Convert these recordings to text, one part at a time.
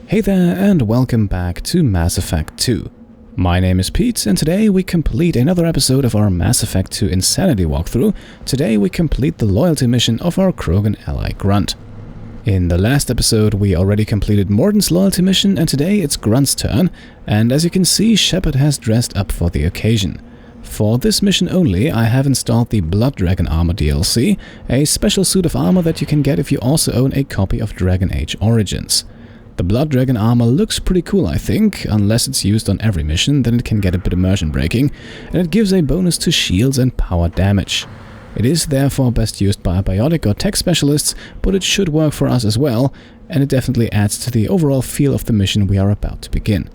Hey there and welcome back to Mass Effect 2. My name is Pete and today we complete another episode of our Mass Effect 2 Insanity walkthrough. Today we complete the loyalty mission of our Krogan ally Grunt. In the last episode we already completed Morden's loyalty mission and today it's Grunt's turn, and as you can see Shepard has dressed up for the occasion. For this mission only, I have installed the Blood Dragon Armor DLC, a special suit of armor that you can get if you also own a copy of Dragon Age Origins. The Blood Dragon armor looks pretty cool, I think. Unless it's used on every mission, then it can get a bit immersion breaking, and it gives a bonus to shields and power damage. It is therefore best used by biotic or tech specialists, but it should work for us as well, and it definitely adds to the overall feel of the mission we are about to begin.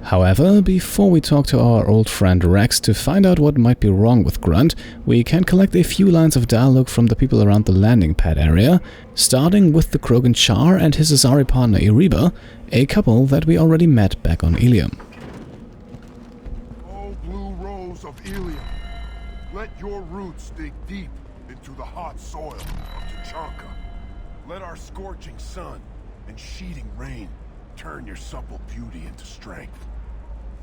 However, before we talk to our old friend Wrex to find out what might be wrong with Grunt, we can collect a few lines of dialogue from the people around the landing pad area, starting with the Krogan Char and his Azari partner Iriba, a couple that we already met back on Ilium. Oh, blue rose of Ilium, let your roots dig deep into the hot soil of Tuchanka. Let our scorching sun and sheeting rain turn your supple beauty into strength.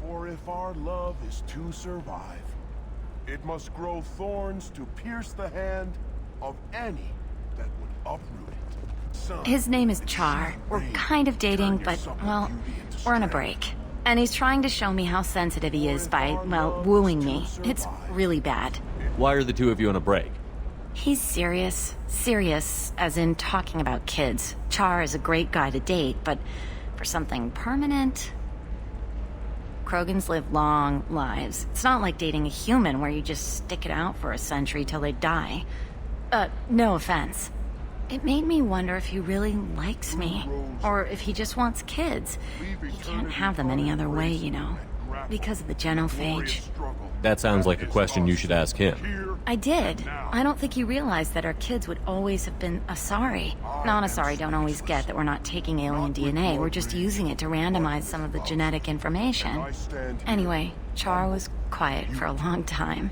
For if our love is to survive, it must grow thorns to pierce the hand of any that would uproot it. Sun, his name is Char. We're kind of dating, but, well, we're on a break. And he's trying to show me how sensitive he is by, well, wooing me. It's really bad. Why are the two of you on a break? He's serious. Serious, as in talking about kids. Char is a great guy to date, but for something permanent... Krogans live long lives. It's not like dating a human where you just stick it out for a century till they die. No offense. It made me wonder if he really likes me, or if he just wants kids. He can't have them any other way, you know, because of the genophage. That sounds like a question you should ask him. I did. I don't think he realized that our kids would always have been Asari. Non-Asari don't always get that we're not taking alien DNA, we're just using it to randomize some of the genetic information. Anyway, Char was quiet for a long time.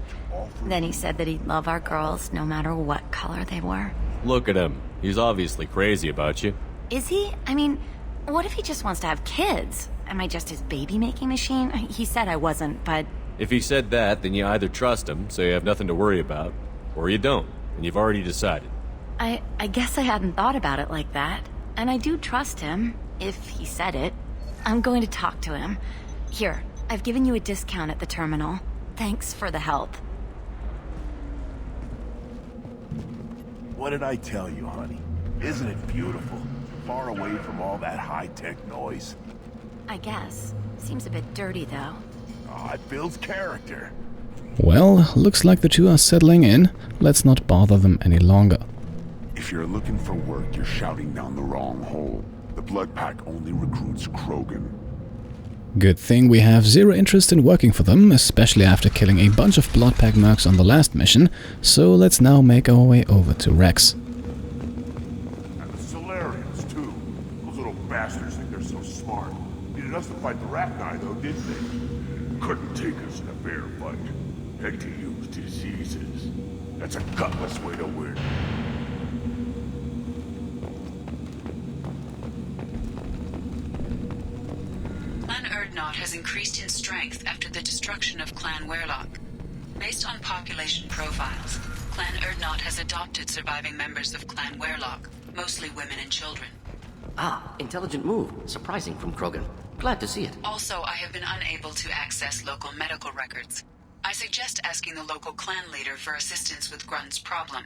Then he said that he'd love our girls no matter what color they were. Look at him. He's obviously crazy about you. Is he? I mean, what if he just wants to have kids? Am I just his baby-making machine? He said I wasn't, but... If he said that, then you either trust him, so you have nothing to worry about, or you don't, and you've already decided. I guess I hadn't thought about it like that. And I do trust him, if he said it. I'm going to talk to him. Here, I've given you a discount at the terminal. Thanks for the help. What did I tell you, honey? Isn't it beautiful? Far away from all that high-tech noise. I guess. Seems a bit dirty, though. Oh, it builds character. Well, looks like the two are settling in. Let's not bother them any longer. If you're looking for work, you're shouting down the wrong hole. The Blood Pack only recruits Krogan. Good thing we have zero interest in working for them, especially after killing a bunch of Blood Pack mercs on the last mission, so let's now make our way over to Wrex. And the Solarians, too. Those little bastards think they're so smart. Needed us to fight the Rachni, though, didn't they? Couldn't take us in a fair fight. Had to use diseases. That's a gutless way to win. Clan Urdnot has increased in strength after the destruction of Clan Werlock. Based on population profiles, Clan Urdnot has adopted surviving members of Clan Werlock, mostly women and children. Ah, intelligent move. Surprising from Krogan. Glad to see it. Also, I have been unable to access local medical records. I suggest asking the local clan leader for assistance with Grunt's problem.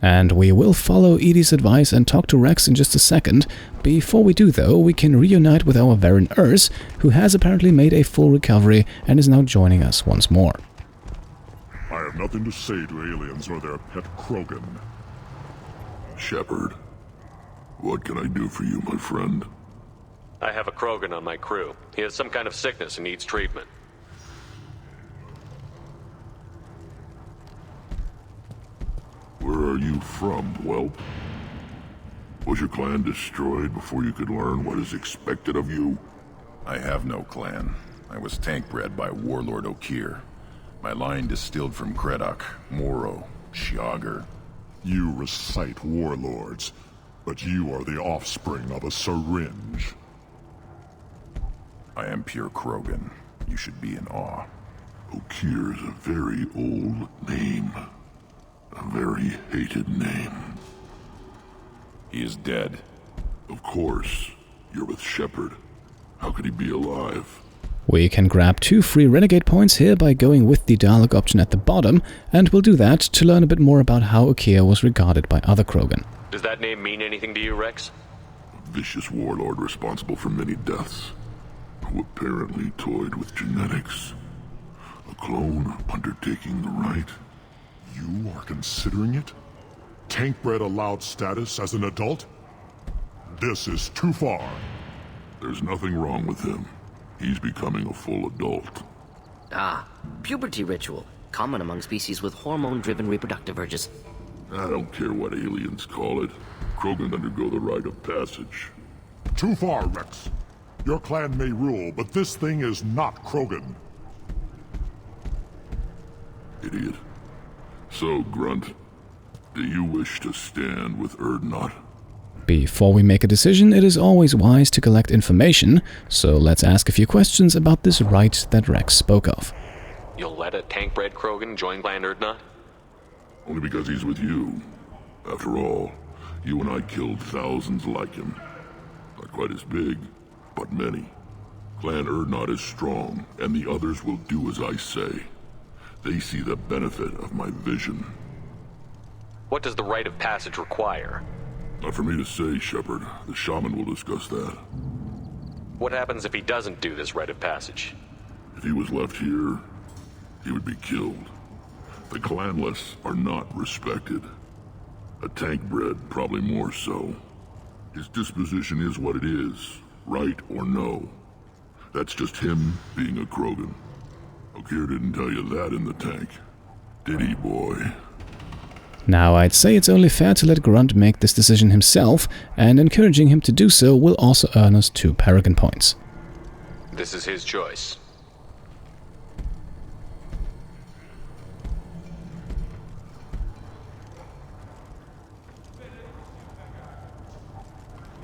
And we will follow Edie's advice and talk to Wrex in just a second. Before we do though, we can reunite with our Varren Urs, who has apparently made a full recovery and is now joining us once more. I have nothing to say to aliens or their pet Krogan. Shepard, what can I do for you, my friend? I have a Krogan on my crew. He has some kind of sickness and needs treatment. Where are you from, whelp? Was your clan destroyed before you could learn what is expected of you? I have no clan. I was tank-bred by Warlord Okir. My line distilled from Kredok, Moro, Shiagar. You recite warlords, but you are the offspring of a syringe. I am pure Krogan. You should be in awe. Okeer is a very old name. A very hated name. He is dead. Of course. You're with Shepard. How could he be alive? We can grab 2 free Renegade points here by going with the dialogue option at the bottom, and we'll do that to learn a bit more about how Okeer was regarded by other Krogan. Does that name mean anything to you, Wrex? A vicious warlord responsible for many deaths, who apparently toyed with genetics. A clone undertaking the rite. You are considering it? Tankbred allowed status as an adult? This is too far. There's nothing wrong with him. He's becoming a full adult. Ah, puberty ritual. Common among species with hormone-driven reproductive urges. I don't care what aliens call it. Krogan undergo the rite of passage. Too far, Wrex. Your clan may rule, but this thing is not Krogan. Idiot. So, Grunt, do you wish to stand with Urdnot? Before we make a decision, it is always wise to collect information, so let's ask a few questions about this rite that Wrex spoke of. You'll let a tank-bred Krogan join Clan Urdnot? Only because he's with you. After all, you and I killed thousands like him. Not quite as big, but many. Clan Urdnot is strong, and the others will do as I say. They see the benefit of my vision. What does the Rite of Passage require? Not for me to say, Shepard. The shaman will discuss that. What happens if he doesn't do this Rite of Passage? If he was left here, he would be killed. The clanless are not respected. A tank-bred probably more so. His disposition is what it is, right or no. That's just him being a Krogan. Okeer didn't tell you that in the tank, did he, boy? Now, I'd say it's only fair to let Grunt make this decision himself, and encouraging him to do so will also earn us 2 Paragon points. This is his choice.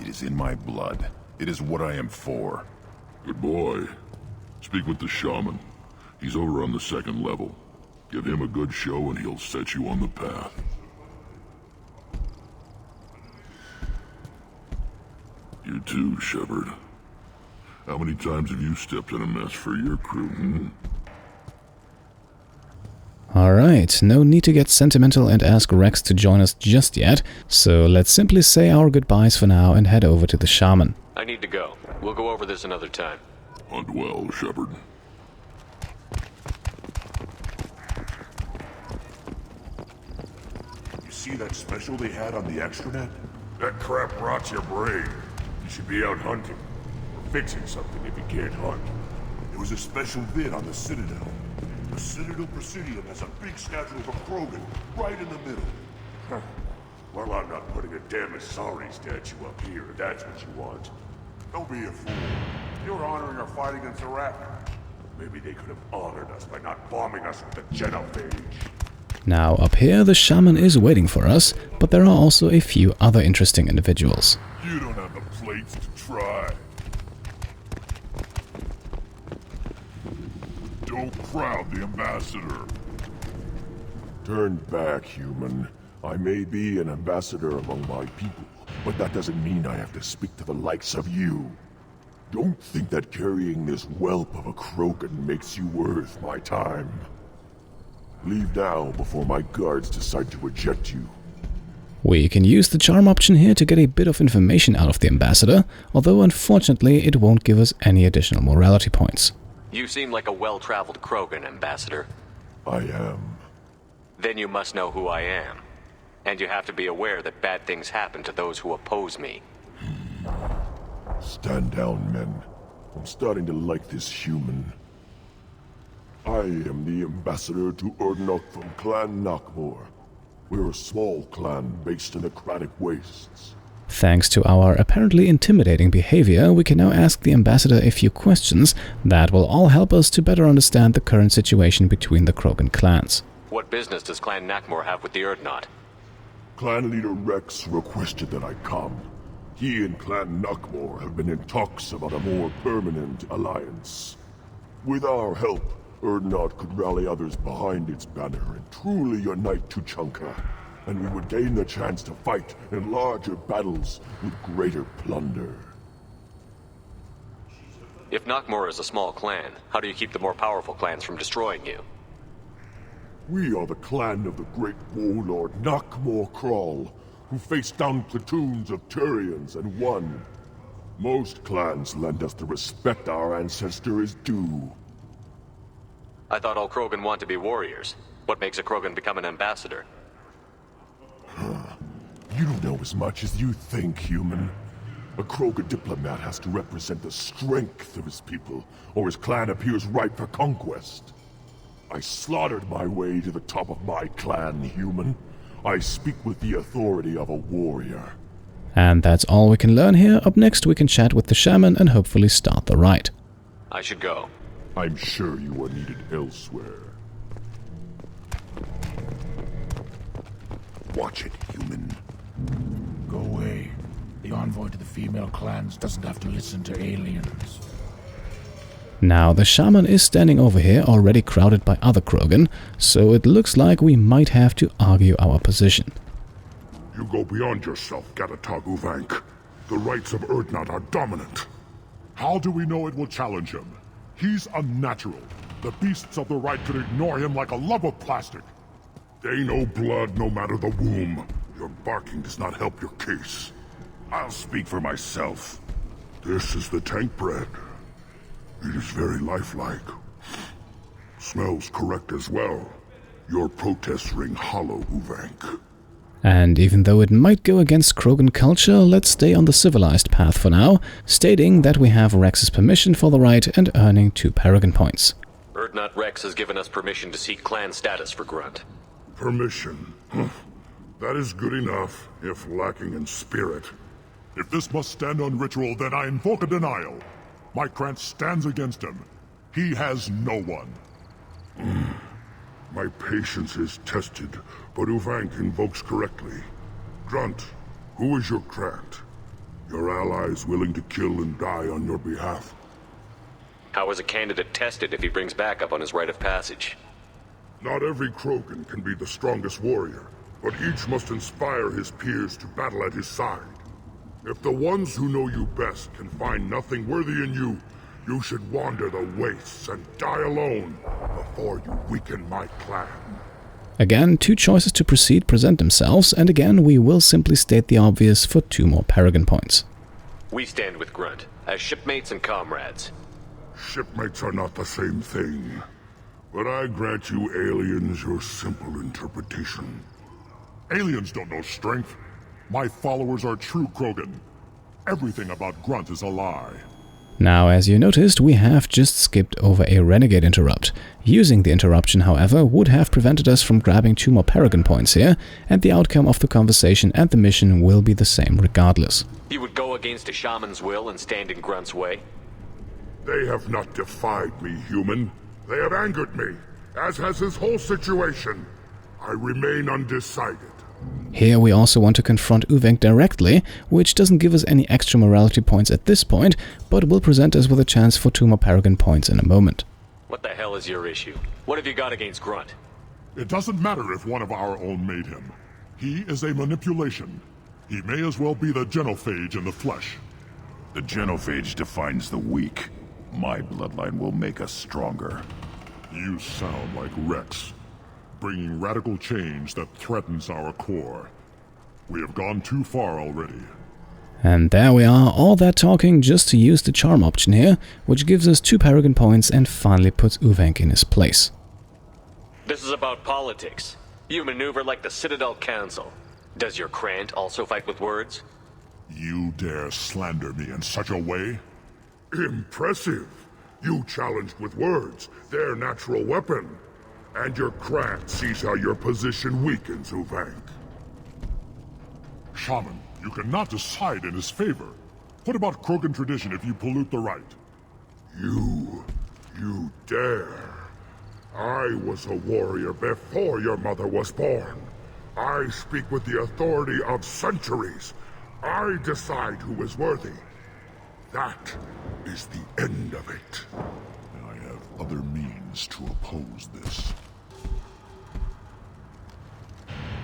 It is in my blood. It is what I am for. Good boy. Speak with the shaman. He's over on the 2nd level. Give him a good show and he'll set you on the path. You too, Shepard. How many times have you stepped in a mess for your crew, Alright, no need to get sentimental and ask Wrex to join us just yet, so let's simply say our goodbyes for now and head over to the shaman. I need to go. We'll go over this another time. Hunt well, Shepard. You see that special they had on the extranet? That crap rots your brain. You should be out hunting. Or fixing something if you can't hunt. It was a special vid on the Citadel. The Citadel Presidium has a big statue of a Krogan right in the middle. Well, I'm not putting a damn sorry statue up here if that's what you want. Don't be a fool. You're honoring our fight against Iraq. Maybe they could have honored us by not bombing us with the genophage. Now, up here, the shaman is waiting for us, but there are also a few other interesting individuals. You don't have the plates to try. Don't crowd the ambassador. Turn back, human. I may be an ambassador among my people, but that doesn't mean I have to speak to the likes of you. Don't think that carrying this whelp of a Krogan makes you worth my time. Leave now before my guards decide to eject you. We can use the charm option here to get a bit of information out of the ambassador, although unfortunately it won't give us any additional morality points. You seem like a well-traveled Krogan, Ambassador. I am. Then you must know who I am. And you have to be aware that bad things happen to those who oppose me. Stand down, men. I'm starting to like this human. I am the ambassador to Urdnot from Clan Nakmor. We're a small clan based in the Kratic Wastes. Thanks to our apparently intimidating behavior, we can now ask the ambassador a few questions that will all help us to better understand the current situation between the Krogan clans. What business does Clan Nakmor have with the Urdnot? Clan leader Wrex requested that I come. He and Clan Knockmore have been in talks about a more permanent alliance. With our help, Urdnot could rally others behind its banner and truly unite Tuchanka, and we would gain the chance to fight in larger battles with greater plunder. If Knockmore is a small clan, how do you keep the more powerful clans from destroying you? We are the clan of the great warlord Knockmore Crawl, who faced down platoons of Turians and won. Most clans lend us the respect our ancestor is due. I thought all Krogan want to be warriors. What makes a Krogan become an ambassador? You don't know as much as you think, human. A Krogan diplomat has to represent the strength of his people, or his clan appears ripe for conquest. I slaughtered my way to the top of my clan, human. I speak with the authority of a warrior. And that's all we can learn here. Up next we can chat with the shaman and hopefully start the rite. I should go. I'm sure you are needed elsewhere. Watch it, human. Go away. The envoy to the female clans doesn't have to listen to aliens. Now, the shaman is standing over here, already crowded by other Krogan, so it looks like we might have to argue our position. You go beyond yourself, Gatatog Uvenk. The rights of Urdnot are dominant. How do we know it will challenge him? He's unnatural. The beasts of the Rite could ignore him like a lump of plastic. They know blood no matter the womb. Your barking does not help your case. I'll speak for myself. This is the tank bread. It is very lifelike. Smells correct as well. Your protests ring hollow, Uvenk. And even though it might go against Krogan culture, let's stay on the civilized path for now, stating that we have Wrex's permission for the rite and earning 2 Paragon points. Urdnot Wrex has given us permission to seek clan status for Grunt. Permission? That is good enough, if lacking in spirit. If this must stand on ritual, then I invoke a denial. My Krant stands against him. He has no one. My patience is tested, but Uvenk invokes correctly. Grunt, who is your Krant? Your allies willing to kill and die on your behalf? How is a candidate tested if he brings backup on his Rite of Passage? Not every Krogan can be the strongest warrior, but each must inspire his peers to battle at his side. If the ones who know you best can find nothing worthy in you, you should wander the wastes and die alone before you weaken my clan. Again, 2 choices to proceed present themselves, and again we will simply state the obvious for 2 more Paragon points. We stand with Grunt, as shipmates and comrades. Shipmates are not the same thing, but I grant you aliens your simple interpretation. Aliens don't know strength. My followers are true Krogan. Everything about Grunt is a lie. Now, as you noticed, we have just skipped over a renegade interrupt. Using the interruption, however, would have prevented us from grabbing 2 more Paragon points here, and the outcome of the conversation and the mission will be the same regardless. He would go against a shaman's will and stand in Grunt's way? They have not defied me, human. They have angered me, as has his whole situation. I remain undecided. Here we also want to confront Uvenk directly, which doesn't give us any extra morality points at this point, but will present us with a chance for 2 more Paragon points in a moment. What the hell is your issue? What have you got against Grunt? It doesn't matter if one of our own made him. He is a manipulation. He may as well be the genophage in the flesh. The genophage defines the weak. My bloodline will make us stronger. You sound like Wrex, bringing radical change that threatens our core. We have gone too far already. And there we are, all that talking just to use the charm option here, which gives us 2 Paragon points and finally puts Uvenk in his place. This is about politics. You maneuver like the Citadel Council. Does your Krant also fight with words? You dare slander me in such a way? Impressive. You challenged with words, their natural weapon. And your Krant sees how your position weakens, Uvenk. Shaman, you cannot decide in his favor. What about Krogan tradition if you pollute the rite? You dare. I was a warrior before your mother was born. I speak with the authority of centuries. I decide who is worthy. That is the end of it. I have other means to oppose this.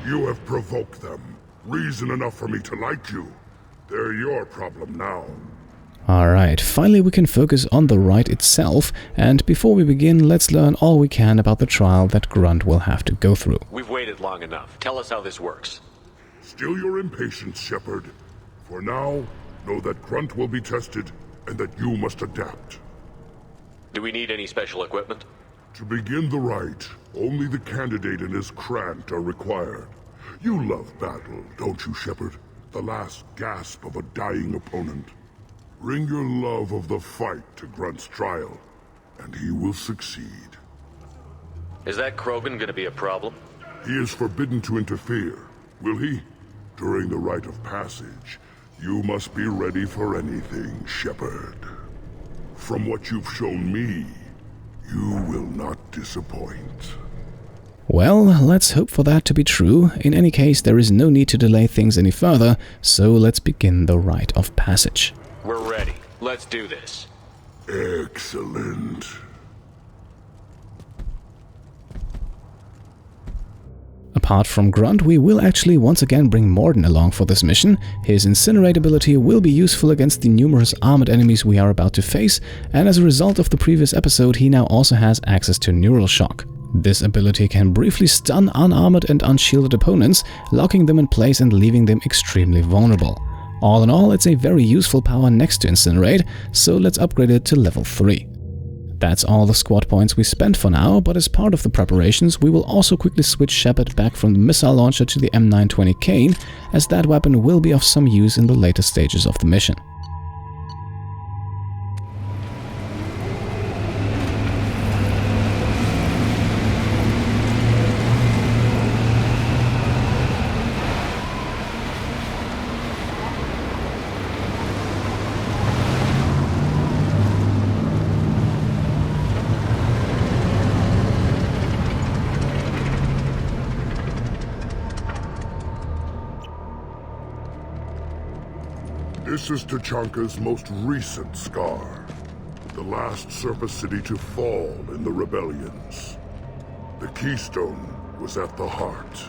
You have provoked them. Reason enough for me to like you. They're your problem now. Alright, finally we can focus on the rite itself, and before we begin, let's learn all we can about the trial that Grunt will have to go through. We've waited long enough. Tell us how this works. Still your impatience, Shepard. For now, know that Grunt will be tested, and that you must adapt. Do we need any special equipment? To begin the rite, only the candidate and his Krant are required. You love battle, don't you, Shepard? The last gasp of a dying opponent. Bring your love of the fight to Grunt's trial, and he will succeed. Is that Krogan gonna be a problem? He is forbidden to interfere, will he? During the Rite of Passage, you must be ready for anything, Shepard. From what you've shown me, you will not disappoint. Well, let's hope for that to be true. In any case, there is no need to delay things any further, so let's begin the Rite of Passage. We're ready. Let's do this. Excellent. Apart from Grunt, we will actually once again bring Mordin along for this mission. His Incinerate ability will be useful against the numerous armored enemies we are about to face, and as a result of the previous episode, he now also has access to Neural Shock. This ability can briefly stun unarmored and unshielded opponents, locking them in place and leaving them extremely vulnerable. All in all, it's a very useful power next to Incinerate, so let's upgrade it to level 3. That's all the squad points we spent for now, but as part of the preparations, we will also quickly switch Shepard back from the missile launcher to the M920 Kane, as that weapon will be of some use in the later stages of the mission. This is Tachanka's most recent scar. The last surface city to fall in the rebellions. The Keystone was at the heart.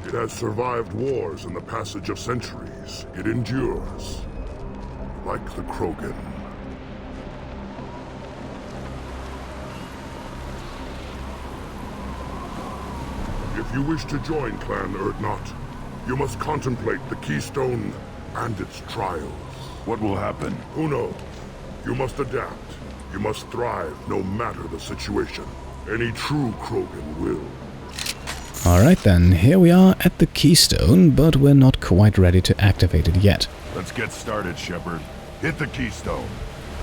It has survived wars and the passage of centuries. It endures. Like the Krogan. If you wish to join Clan Urdnot, you must contemplate the Keystone and its trials. What will happen? Who knows? You must adapt. You must thrive no matter the situation. Any true Krogan will. Alright then, here we are at the Keystone, but we're not quite ready to activate it yet. Let's get started, Shepard. Hit the Keystone.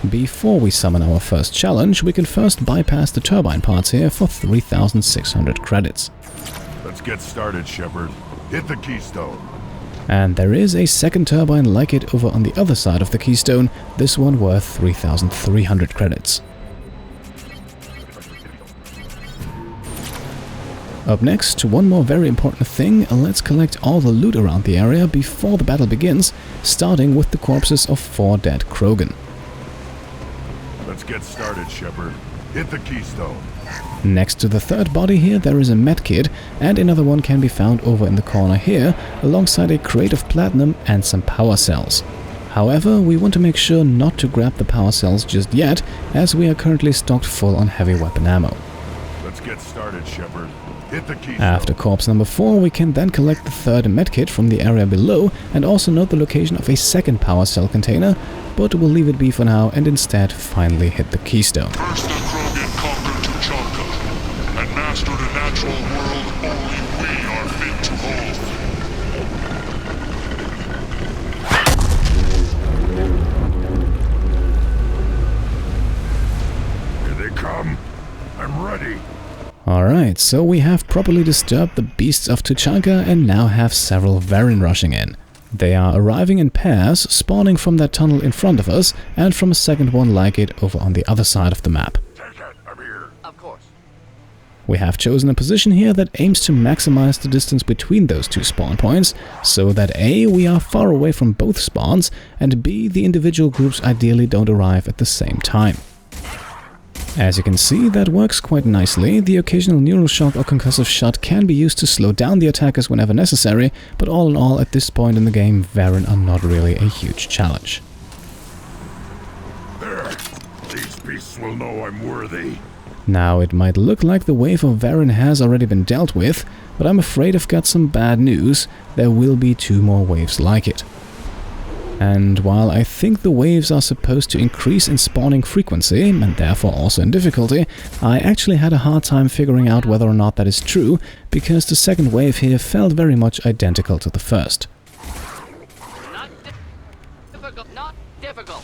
Before we summon our first challenge, we can first bypass the turbine parts here for 3,600 credits. Let's get started, Shepard. Hit the Keystone. And there is a second turbine like it over on the other side of the Keystone, this one worth 3,300 credits. Up next, one more very important thing, let's collect all the loot around the area before the battle begins, starting with the corpses of 4 dead Krogan. Let's get started, Shepard. Hit the Keystone. Next to the third body here, there is a medkit, and another one can be found over in the corner here, alongside a crate of platinum and some power cells. However, we want to make sure not to grab the power cells just yet, as we are currently stocked full on heavy weapon ammo. Let's get started, Shepard. Hit the Keystone. After corpse number 4, we can then collect the third medkit from the area below, and also note the location of a second power cell container, but we'll leave it be for now and instead finally hit the Keystone. First the Krogan conquered Tachanka, and mastered a natural world only we are fit to hold. Here they come. I'm ready. Alright, so we have properly disturbed the beasts of Tachanka and now have several Varren rushing in. They are arriving in pairs, spawning from that tunnel in front of us, and from a second one like it over on the other side of the map. Take it. I'm here. Of course. We have chosen a position here that aims to maximize the distance between those two spawn points, so that A, we are far away from both spawns, and B, the individual groups ideally don't arrive at the same time. As you can see, that works quite nicely. The occasional neural shock or concussive shot can be used to slow down the attackers whenever necessary, but all in all, at this point in the game, Varren are not really a huge challenge. There! These beasts will know I'm worthy. Now, it might look like the wave of Varren has already been dealt with, but I'm afraid I've got some bad news. There will be 2 more waves like it. And while I think the waves are supposed to increase in spawning frequency, and therefore also in difficulty, I actually had a hard time figuring out whether or not that is true, because the second wave here felt very much identical to the first. Not difficult.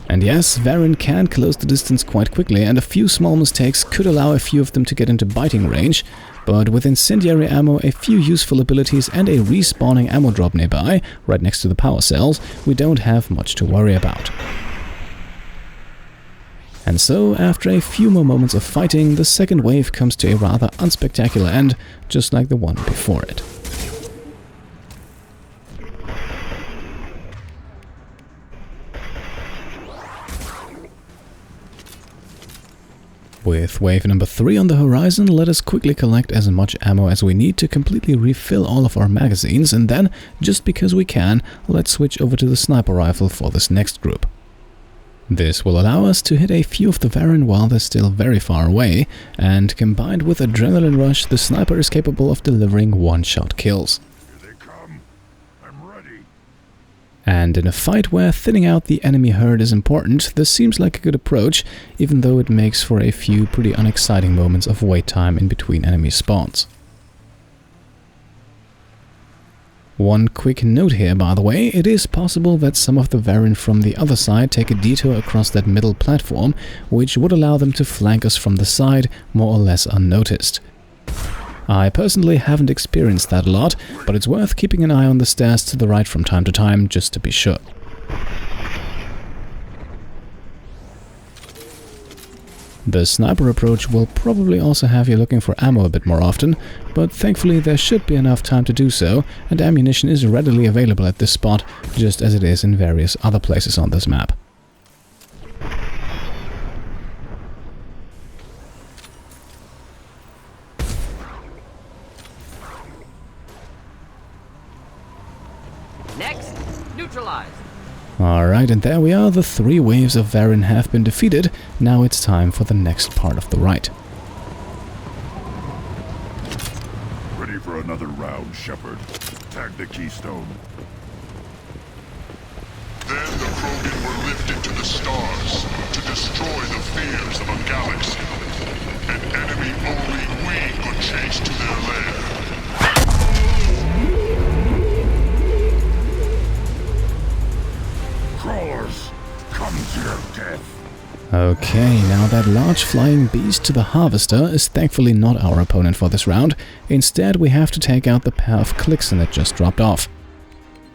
And yes, Varren can close the distance quite quickly, and a few small mistakes could allow a few of them to get into biting range, but with incendiary ammo, a few useful abilities and a respawning ammo drop nearby, right next to the power cells, we don't have much to worry about. And so, after a few more moments of fighting, the second wave comes to a rather unspectacular end, just like the one before it. With wave number 3 on the horizon, let us quickly collect as much ammo as we need to completely refill all of our magazines, and then, just because we can, let's switch over to the sniper rifle for this next group. This will allow us to hit a few of the Varren while they're still very far away, and combined with Adrenaline Rush, the sniper is capable of delivering one-shot kills. And in a fight where thinning out the enemy herd is important, this seems like a good approach, even though it makes for a few pretty unexciting moments of wait time in between enemy spawns. One quick note here, by the way, it is possible that some of the Varren from the other side take a detour across that middle platform, which would allow them to flank us from the side, more or less unnoticed. I personally haven't experienced that a lot, but it's worth keeping an eye on the stairs to the right from time to time, just to be sure. The sniper approach will probably also have you looking for ammo a bit more often, but thankfully there should be enough time to do so, and ammunition is readily available at this spot, just as it is in various other places on this map. Next, neutralize. Alright, and there we are, the 3 waves of Varren have been defeated. Now it's time for the next part of the rite. Ready for another round, Shepard. Tag the Keystone. Then the Krogan were lifted to the stars to destroy the fears of a galaxy. An enemy only we could chase to their lair. Crawlers, come to your death. Okay, now that large flying beast to the Harvester is thankfully not our opponent for this round. Instead, we have to take out the pair of Klixen that just dropped off.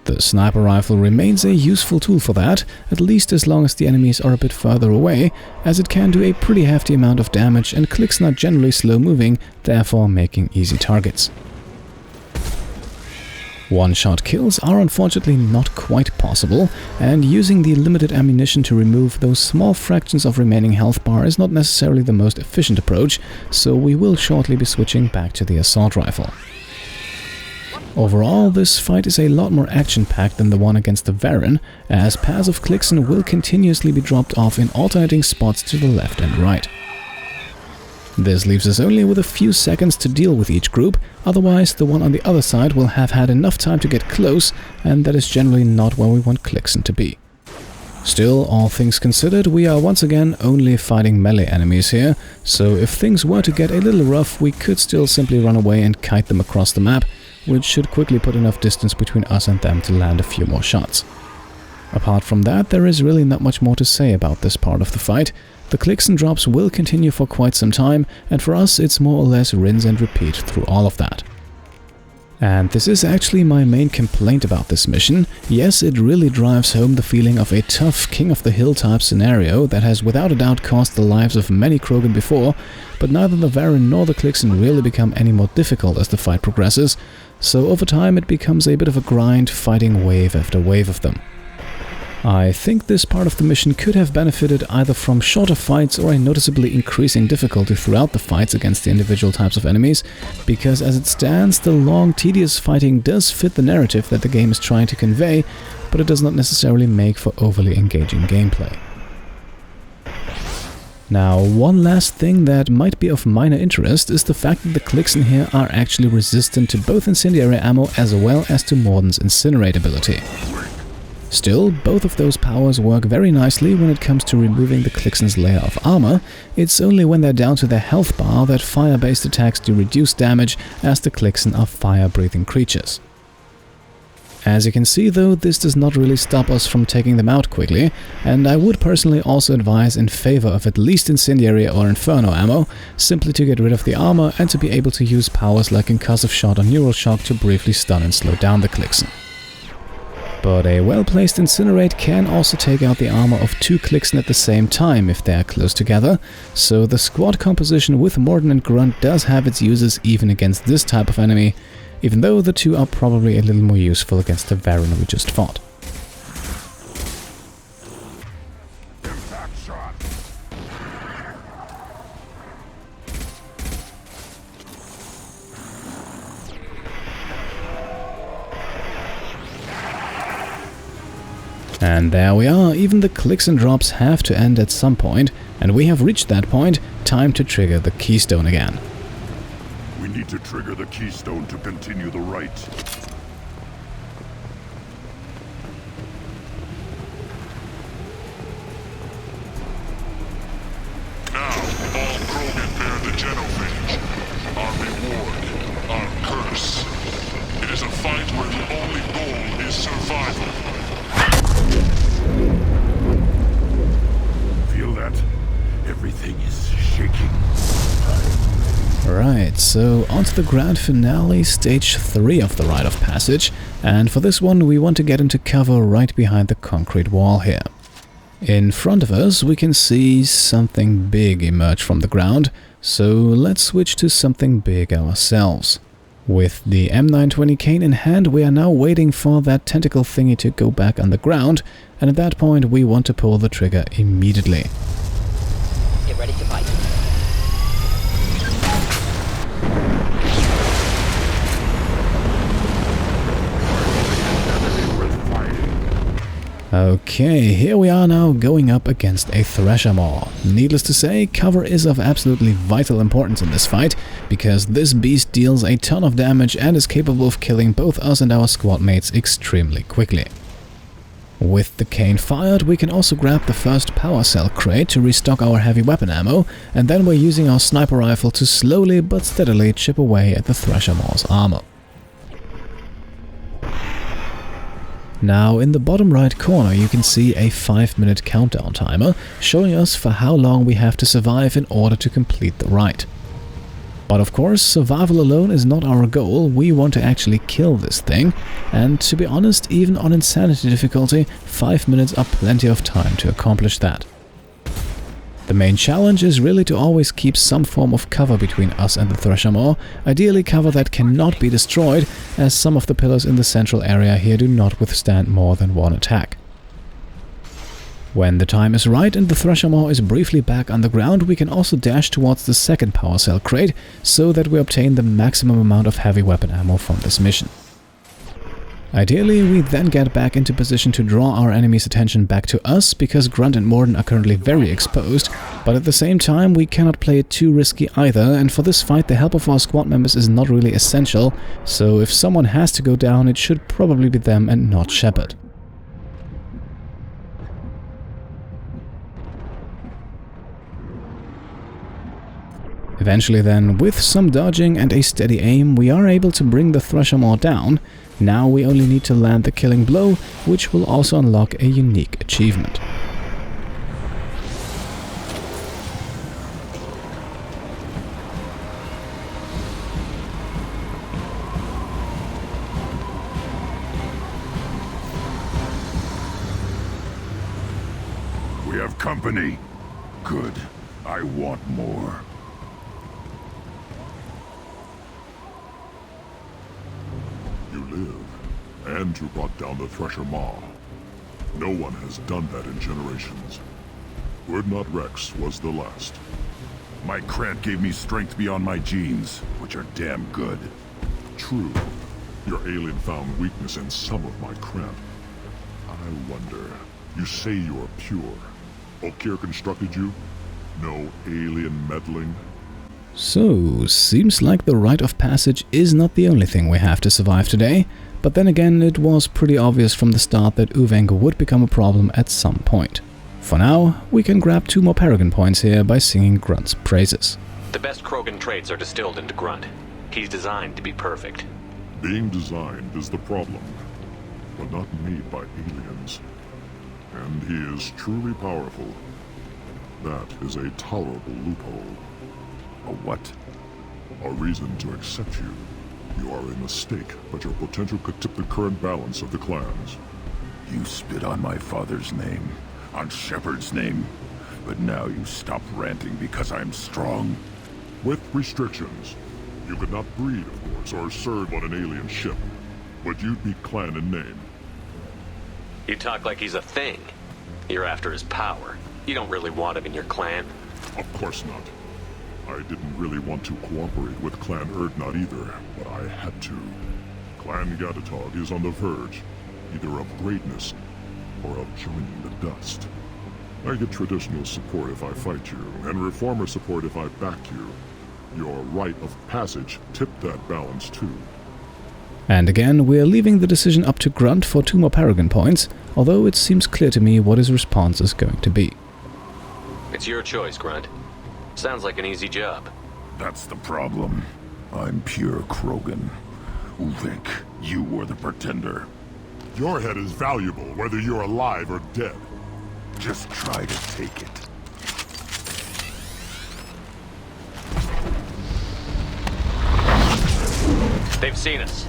The sniper rifle remains a useful tool for that, at least as long as the enemies are a bit further away, as it can do a pretty hefty amount of damage and Klixen are generally slow moving, therefore making easy targets. One-shot kills are unfortunately not quite possible, and using the limited ammunition to remove those small fractions of remaining health bar is not necessarily the most efficient approach, so we will shortly be switching back to the assault rifle. Overall, this fight is a lot more action-packed than the one against the Varren, as pairs of Klixen will continuously be dropped off in alternating spots to the left and right. This leaves us only with a few seconds to deal with each group, otherwise the one on the other side will have had enough time to get close, and that is generally not where we want Klixen to be. Still, all things considered, we are once again only fighting melee enemies here, so if things were to get a little rough, we could still simply run away and kite them across the map, which should quickly put enough distance between us and them to land a few more shots. Apart from that, there is really not much more to say about this part of the fight. The Klixen drops will continue for quite some time, and for us it's more or less rinse and repeat through all of that. And this is actually my main complaint about this mission. Yes, it really drives home the feeling of a tough King of the Hill type scenario that has without a doubt cost the lives of many Krogan before, but neither the Varren nor the Klixen really become any more difficult as the fight progresses, so over time it becomes a bit of a grind, fighting wave after wave of them. I think this part of the mission could have benefited either from shorter fights or a noticeably increasing difficulty throughout the fights against the individual types of enemies, because as it stands, the long, tedious fighting does fit the narrative that the game is trying to convey, but it does not necessarily make for overly engaging gameplay. Now, one last thing that might be of minor interest is the fact that the Klixen here are actually resistant to both incendiary ammo as well as to Morden's incinerate ability. Still, both of those powers work very nicely when it comes to removing the Klixen's layer of armor. It's only when they're down to their health bar that fire-based attacks do reduce damage, as the Klixen are fire-breathing creatures. As you can see though, this does not really stop us from taking them out quickly, and I would personally also advise in favor of at least incendiary or inferno ammo, simply to get rid of the armor and to be able to use powers like concussive shot or neural shock to briefly stun and slow down the Klixen. But a well-placed incinerate can also take out the armor of two Klixen at the same time if they are close together, so the squad composition with Morden and Grunt does have its uses even against this type of enemy, even though the two are probably a little more useful against the Varren we just fought. And there we are, even the Klixen drops have to end at some point, and we have reached that point. Time to trigger the Keystone again. We need to trigger the Keystone to continue the rite. Now, all Krogan bear the genophage. Our reward, our curse. It is a fight where the only goal is survival. Feel that? Everything is shaking. Right, so onto the grand finale, stage 3 of the Rite of Passage, and for this one we want to get into cover right behind the concrete wall here. In front of us we can see something big emerge from the ground, so let's switch to something big ourselves. With the M920 cane in hand, we are now waiting for that tentacle thingy to go back underground, and at that point we want to pull the trigger immediately. Get ready to fight. Okay, here we are now going up against a Thresher Maw. Needless to say, cover is of absolutely vital importance in this fight, because this beast deals a ton of damage and is capable of killing both us and our squad mates extremely quickly. With the cane fired, we can also grab the first power cell crate to restock our heavy weapon ammo, and then we're using our sniper rifle to slowly but steadily chip away at the Thresher Maw's armor. Now, in the bottom right corner you can see a 5-minute countdown timer, showing us for how long we have to survive in order to complete the rite. But of course, survival alone is not our goal, we want to actually kill this thing, and to be honest, even on insanity difficulty, 5 minutes are plenty of time to accomplish that. The main challenge is really to always keep some form of cover between us and the Thresher Maw, ideally cover that cannot be destroyed, as some of the pillars in the central area here do not withstand more than one attack. When the time is right and the Thresher Maw is briefly back underground, we can also dash towards the second power cell crate, so that we obtain the maximum amount of heavy weapon ammo from this mission. Ideally, we then get back into position to draw our enemy's attention back to us, because Grunt and Morden are currently very exposed, but at the same time we cannot play it too risky either, and for this fight the help of our squad members is not really essential, so if someone has to go down it should probably be them and not Shepard. Eventually then, with some dodging and a steady aim, we are able to bring the Thresher Maw down. Now we only need to land the killing blow, which will also unlock a unique achievement. company? Good. I want more. You live, and you brought down the Thresher Maw. No one has done that in generations. Urdnot Wrex was the last. My Krant gave me strength beyond my genes, which are damn good. True. Your alien found weakness in some of my Krant. I wonder, you say you're pure. Okeer constructed you? No alien meddling? So, seems like the Rite of Passage is not the only thing we have to survive today, but then again it was pretty obvious from the start that Uvenk would become a problem at some point. For now, we can grab 2 more Paragon points here by singing Grunt's praises. The best Krogan traits are distilled into Grunt. He's designed to be perfect. Being designed is the problem, but not made by aliens. And he is truly powerful. That is a tolerable loophole. A what? A reason to accept you. You are a mistake, but your potential could tip the current balance of the clans. You spit on my father's name, on Shepard's name, but now you stop ranting because I'm strong. With restrictions. You could not breed, of course, or serve on an alien ship, but you'd be clan in name. You talk like he's a thing. You're after his power. You don't really want him in your clan. Of course not. I didn't really want to cooperate with Clan Urdnot either, but I had to. Clan Gatatog is on the verge, either of greatness or of joining the dust. I get traditional support if I fight you, and reformer support if I back you. Your Rite of Passage tipped that balance too. And again, we're leaving the decision up to Grunt for 2 more Paragon points, although it seems clear to me what his response is going to be. It's your choice, Grunt. Sounds like an easy job. That's the problem. I'm pure Krogan. Uvenk, you were the pretender. Your head is valuable, whether you're alive or dead. Just try to take it. They've seen us.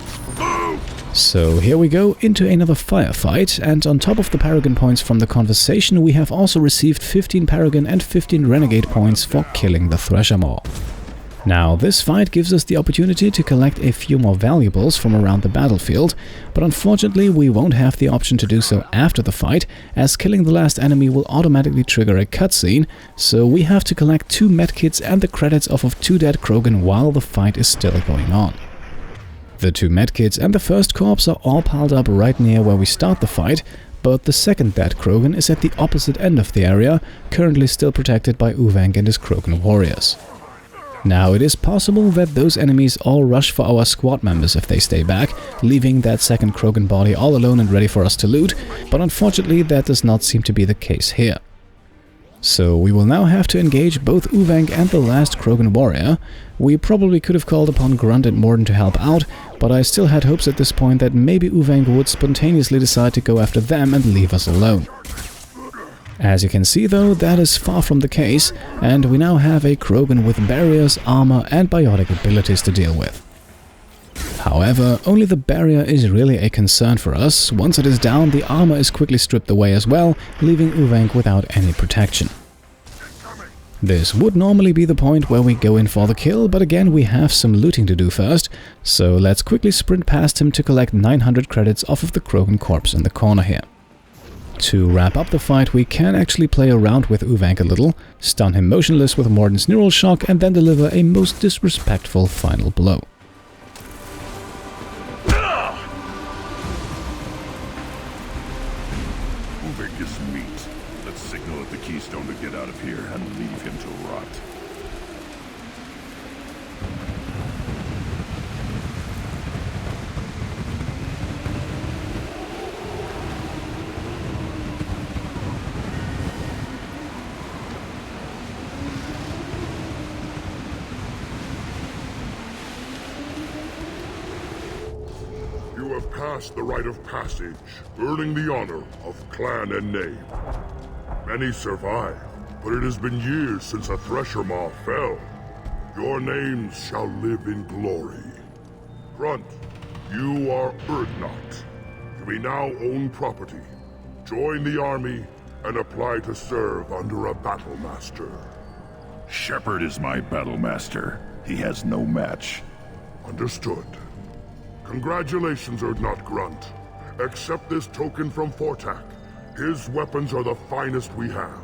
So here we go into another firefight, and on top of the Paragon points from the conversation, we have also received 15 Paragon and 15 Renegade points for killing the Thresher Maw. Now, this fight gives us the opportunity to collect a few more valuables from around the battlefield, but unfortunately we won't have the option to do so after the fight, as killing the last enemy will automatically trigger a cutscene, so we have to collect 2 medkits and the credits off of 2 dead Krogan while the fight is still going on. The 2 medkits and the first corpse are all piled up right near where we start the fight, but the second dead Krogan is at the opposite end of the area, currently still protected by Uvenk and his Krogan warriors. Now, it is possible that those enemies all rush for our squad members if they stay back, leaving that second Krogan body all alone and ready for us to loot, but unfortunately that does not seem to be the case here. So we will now have to engage both Uvenk and the last Krogan warrior. We probably could have called upon Grunt and Morden to help out, but I still had hopes at this point that maybe Uvenk would spontaneously decide to go after them and leave us alone. As you can see though, that is far from the case, and we now have a Krogan with barriers, armor and biotic abilities to deal with. However, only the barrier is really a concern for us. Once it is down, the armor is quickly stripped away as well, leaving Uvenk without any protection. This would normally be the point where we go in for the kill, but again we have some looting to do first, so let's quickly sprint past him to collect 900 credits off of the Krogan corpse in the corner here. To wrap up the fight, we can actually play around with Uvenk a little, stun him motionless with Morden's Neural Shock and then deliver a most disrespectful final blow. Uvenk is meat. Let's signal at the Keystone to get out of here and leave him to rot. You have passed the Rite of Passage, earning the honor of clan and name. Many survive, but it has been years since a Thresher Maw fell. Your names shall live in glory. Grunt, you are Urdnot. You may now own property, join the army, and apply to serve under a battlemaster. Shepard is my battlemaster. He has no match. Understood. Congratulations, Urdnot Grunt. Accept this token from Fortak. His weapons are the finest we have.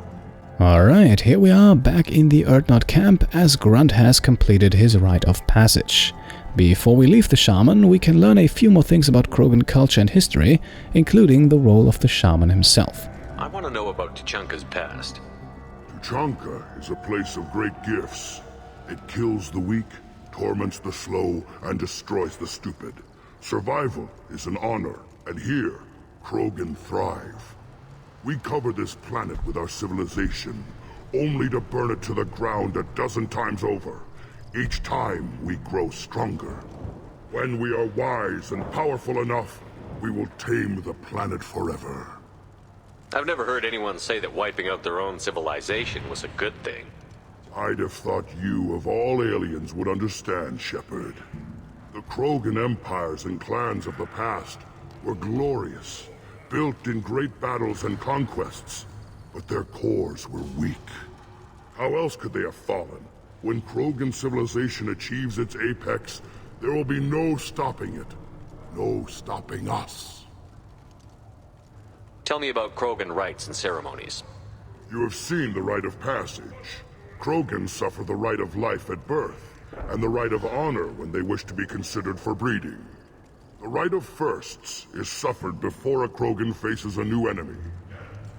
Alright, here we are back in the Urdnot camp as Grunt has completed his rite of passage. Before we leave the shaman, we can learn a few more things about Krogan culture and history, including the role of the shaman himself. I want to know about Tuchanka's past. Tuchanka is a place of great gifts. It kills the weak, torments the slow, and destroys the stupid. Survival is an honor, and here, Krogan thrive. We cover this planet with our civilization, only to burn it to the ground 12 times over. Each time, we grow stronger. When we are wise and powerful enough, we will tame the planet forever. I've never heard anyone say that wiping out their own civilization was a good thing. I'd have thought you, of all aliens, would understand, Shepard. The Krogan empires and clans of the past were glorious, built in great battles and conquests, but their cores were weak. How else could they have fallen? When Krogan civilization achieves its apex, there will be no stopping it. No stopping us. Tell me about Krogan rites and ceremonies. You have seen the Rite of Passage. Krogans suffer the Rite of Life at birth, and the Rite of Honor when they wish to be considered for breeding. The Rite of Firsts is suffered before a Krogan faces a new enemy.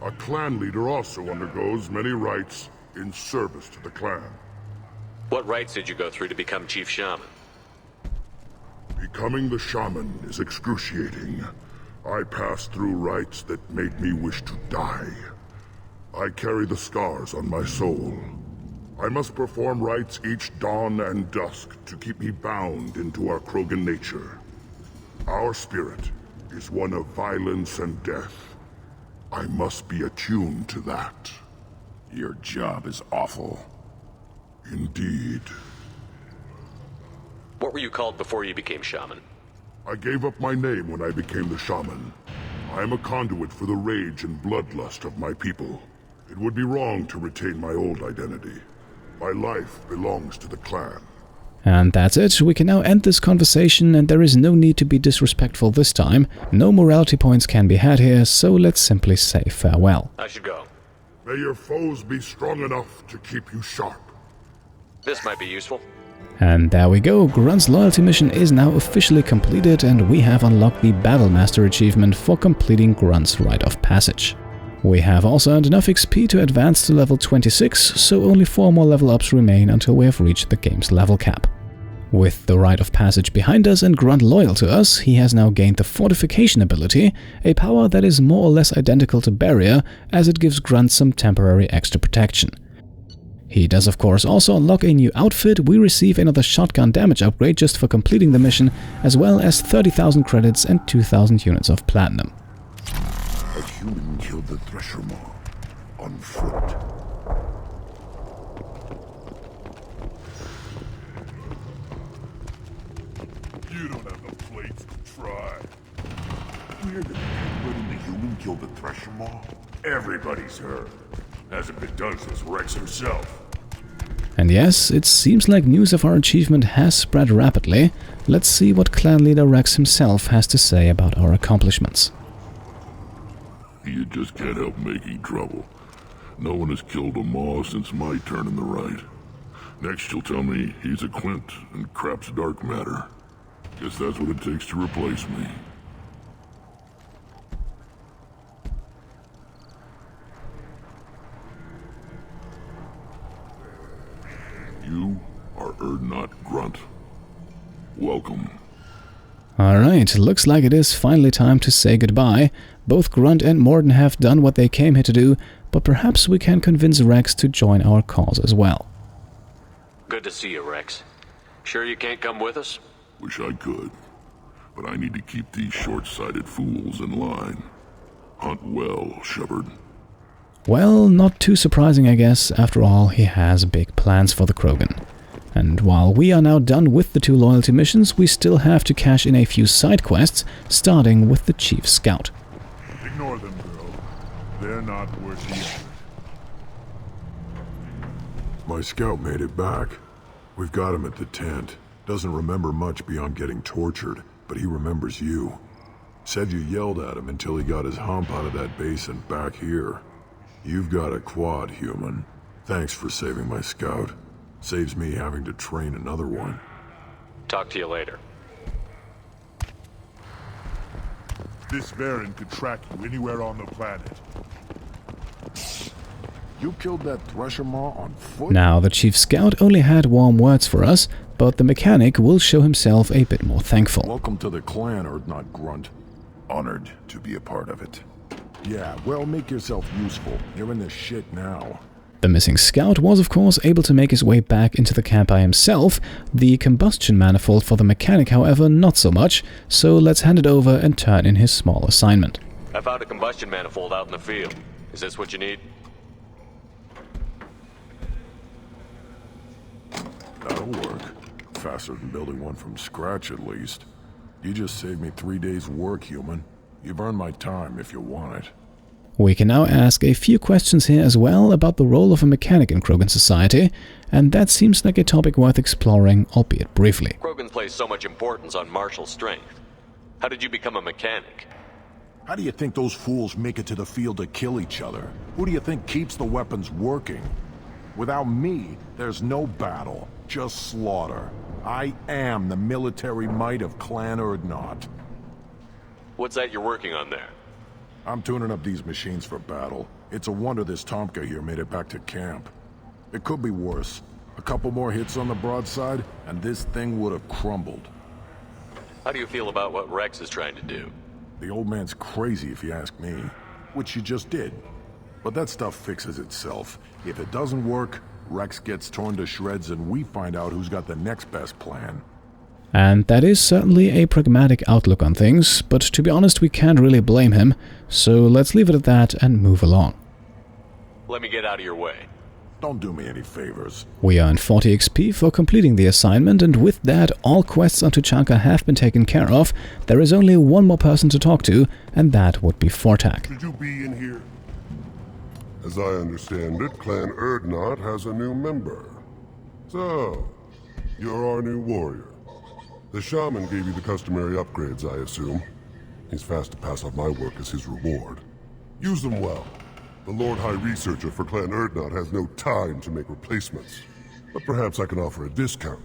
A clan leader also undergoes many rites in service to the clan. What rites did you go through to become Chief Shaman? Becoming the shaman is excruciating. I passed through rites that made me wish to die. I carry the scars on my soul. I must perform rites each dawn and dusk to keep me bound into our Krogan nature. Our spirit is one of violence and death. I must be attuned to that. Your job is awful. Indeed. What were you called before you became shaman? I gave up my name when I became the shaman. I am a conduit for the rage and bloodlust of my people. It would be wrong to retain my old identity. My life belongs to the clan. And that's it, we can now end this conversation and there is no need to be disrespectful this time. No morality points can be had here, so let's simply say farewell. I should go. May your foes be strong enough to keep you sharp. This might be useful. And there we go, Grunt's loyalty mission is now officially completed and we have unlocked the Battlemaster achievement for completing Grunt's Rite of Passage. We have also earned enough XP to advance to level 26, so only 4 more level ups remain until we have reached the game's level cap. With the Rite of Passage behind us and Grunt loyal to us, he has now gained the Fortification ability, a power that is more or less identical to Barrier, as it gives Grunt some temporary extra protection. He does of course also unlock a new outfit, we receive another shotgun damage upgrade just for completing the mission, as well as 30,000 credits and 2,000 units of platinum. A human killed the Thresher Maw on foot. You don't have the plates to try. Where did the human kill the Thresher Maw? Everybody's heard. Hasn't been done since Wrex himself. And yes, it seems like news of our achievement has spread rapidly. Let's see what clan leader Wrex himself has to say about our accomplishments. You just can't help making trouble. No one has killed a Maw since my turn in the right. Next you'll tell me he's a Quint and crap's dark matter. Guess that's what it takes to replace me. You are Urdnot Grunt. Welcome. Alright, looks like it is finally time to say goodbye. Both Grunt and Morden have done what they came here to do, but perhaps we can convince Wrex to join our cause as well. Good to see you, Wrex. Sure you can't come with us? Wish I could, but I need to keep these short-sighted fools in line. Hunt well, Shepard. Well, not too surprising I guess, after all he has big plans for the Krogan. And while we are now done with the 2 loyalty missions, we still have to cash in a few side quests, starting with the Chief Scout. Ignore them, girl. They're not worth the effort. My scout made it back. We've got him at the tent. Doesn't remember much beyond getting tortured, but he remembers you. Said you yelled at him until he got his hump out of that basin back here. You've got a quad, human. Thanks for saving my scout. Saves me having to train another one. Talk to you later. This Varren could track you anywhere on the planet. You killed that Thresher Maw on foot? Now, the Chief Scout only had warm words for us, but the mechanic will show himself a bit more thankful. Welcome to the Clan Urdnot, Grunt. Honored to be a part of it. Yeah, well, make yourself useful. You're in this shit now. The missing scout was, of course, able to make his way back into the camp by himself. The combustion manifold for the mechanic, however, not so much, so let's hand it over and turn in his small assignment. I found a combustion manifold out in the field. Is this what you need? That'll work. Faster than building one from scratch, at least. You just saved me 3 days' work, human. You've earned my time if you want it. We can now ask a few questions here as well about the role of a mechanic in Krogan society, and that seems like a topic worth exploring, albeit briefly. Krogan place so much importance on martial strength. How did you become a mechanic? How do you think those fools make it to the field to kill each other? Who do you think keeps the weapons working? Without me, there's no battle, just slaughter. I am the military might of Clan Urdnot. What's that you're working on there? I'm tuning up these machines for battle. It's a wonder this Tomka here made it back to camp. It could be worse. A couple more hits on the broadside, and this thing would have crumbled. How do you feel about what Wrex is trying to do? The old man's crazy if you ask me. Which you just did. But that stuff fixes itself. If it doesn't work, Wrex gets torn to shreds and we find out who's got the next best plan. And that is certainly a pragmatic outlook on things, but to be honest, we can't really blame him, so let's leave it at that and move along. Let me get out of your way. Don't do me any favors. We earned 40 XP for completing the assignment, and with that, all quests on Tuchanka have been taken care of. There is only one more person to talk to, and that would be Fortak. Should you be in here? As I understand it, Clan Urdnot has a new member. So, you're our new warrior. The shaman gave you the customary upgrades, I assume. He's fast to pass off my work as his reward. Use them well. The Lord High Researcher for Clan Urdnot has no time to make replacements. But perhaps I can offer a discount.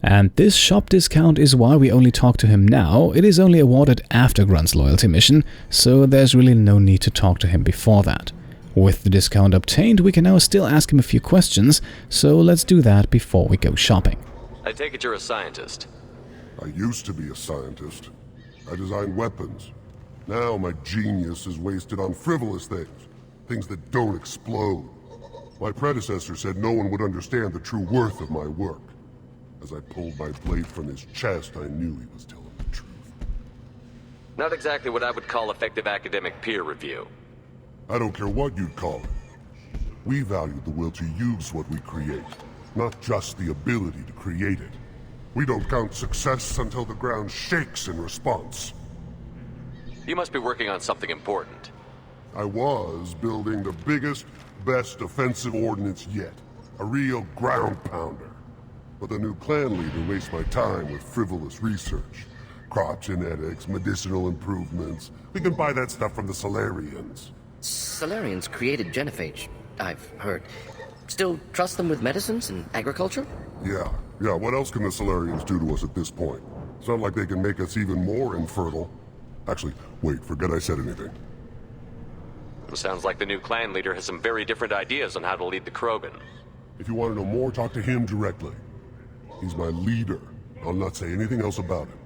And this shop discount is why we only talk to him now. It is only awarded after Grunt's loyalty mission, so there's really no need to talk to him before that. With the discount obtained, we can now still ask him a few questions, so let's do that before we go shopping. I take it you're a scientist. I used to be a scientist. I designed weapons. Now my genius is wasted on frivolous things. Things that don't explode. My predecessor said no one would understand the true worth of my work. As I pulled my blade from his chest, I knew he was telling the truth. Not exactly what I would call effective academic peer review. I don't care what you'd call it. We value the will to use what we create, not just the ability to create it. We don't count success until the ground shakes in response. You must be working on something important. I was building the biggest, best offensive ordnance yet. A real ground pounder. But the new clan leader wastes my time with frivolous research. Crop genetics, medicinal improvements. We can buy that stuff from the Solarians. Solarians created genophage, I've heard. Still trust them with medicines and agriculture? Yeah. What else can the Solarians do to us at this point? It's not like they can make us even more infertile. Actually, wait, forget I said anything. It sounds like the new clan leader has some very different ideas on how to lead the Krogan. If you want to know more, talk to him directly. He's my leader. I'll not say anything else about him.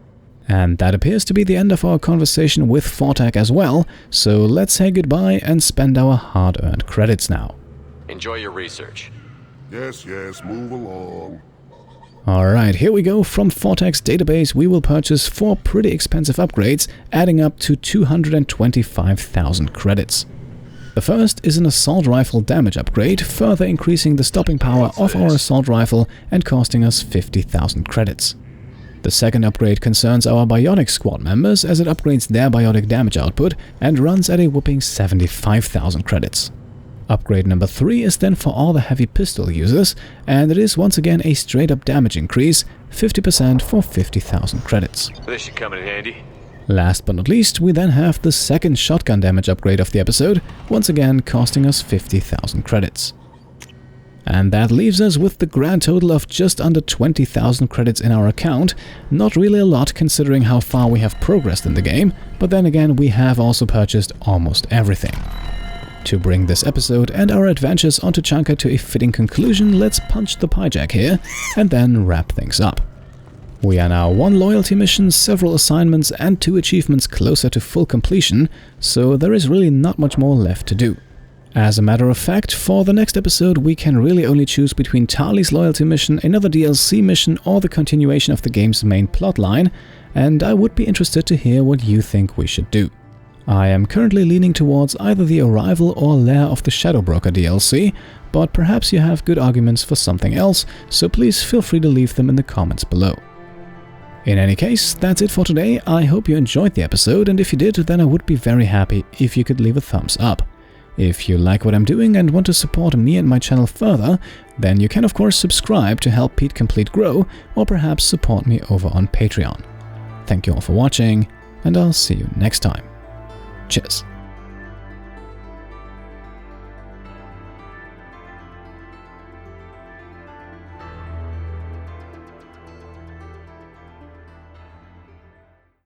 And that appears to be the end of our conversation with Fortak as well, so let's say goodbye and spend our hard-earned credits now. Enjoy your research. Yes, move along. Alright, here we go. From Fortak's database, we will purchase 4 pretty expensive upgrades, adding up to 225,000 credits. The first is an assault rifle damage upgrade, further increasing the stopping power of our assault rifle and costing us 50,000 credits. The The second upgrade concerns our Bionic Squad members as it upgrades their biotic damage output and runs at a whopping 75,000 credits. Upgrade number 3 is then for all the heavy pistol users, and it is once again a straight-up damage increase, 50% for 50,000 credits. This should come in handy. Last but not least, we then have the second shotgun damage upgrade of the episode, once again costing us 50,000 credits. And that leaves us with the grand total of just under 20,000 credits in our account. Not really a lot considering how far we have progressed in the game, but then again we have also purchased almost everything. To bring this episode and our adventures onto Tuchanka to a fitting conclusion, let's punch the pie jack here and then wrap things up. We are now 1 loyalty mission, several assignments and 2 achievements closer to full completion, so there is really not much more left to do. As a matter of fact, for the next episode we can really only choose between Tali's loyalty mission, another DLC mission or the continuation of the game's main plotline, and I would be interested to hear what you think we should do. I am currently leaning towards either the Arrival or Lair of the Shadow Broker DLC, but perhaps you have good arguments for something else, so please feel free to leave them in the comments below. In any case, that's it for today. I hope you enjoyed the episode, and if you did, then I would be very happy if you could leave a thumbs up. If you like what I'm doing and want to support me and my channel further, then you can of course subscribe to help Pete Complete grow, or perhaps support me over on Patreon. Thank you all for watching, and I'll see you next time. Cheers.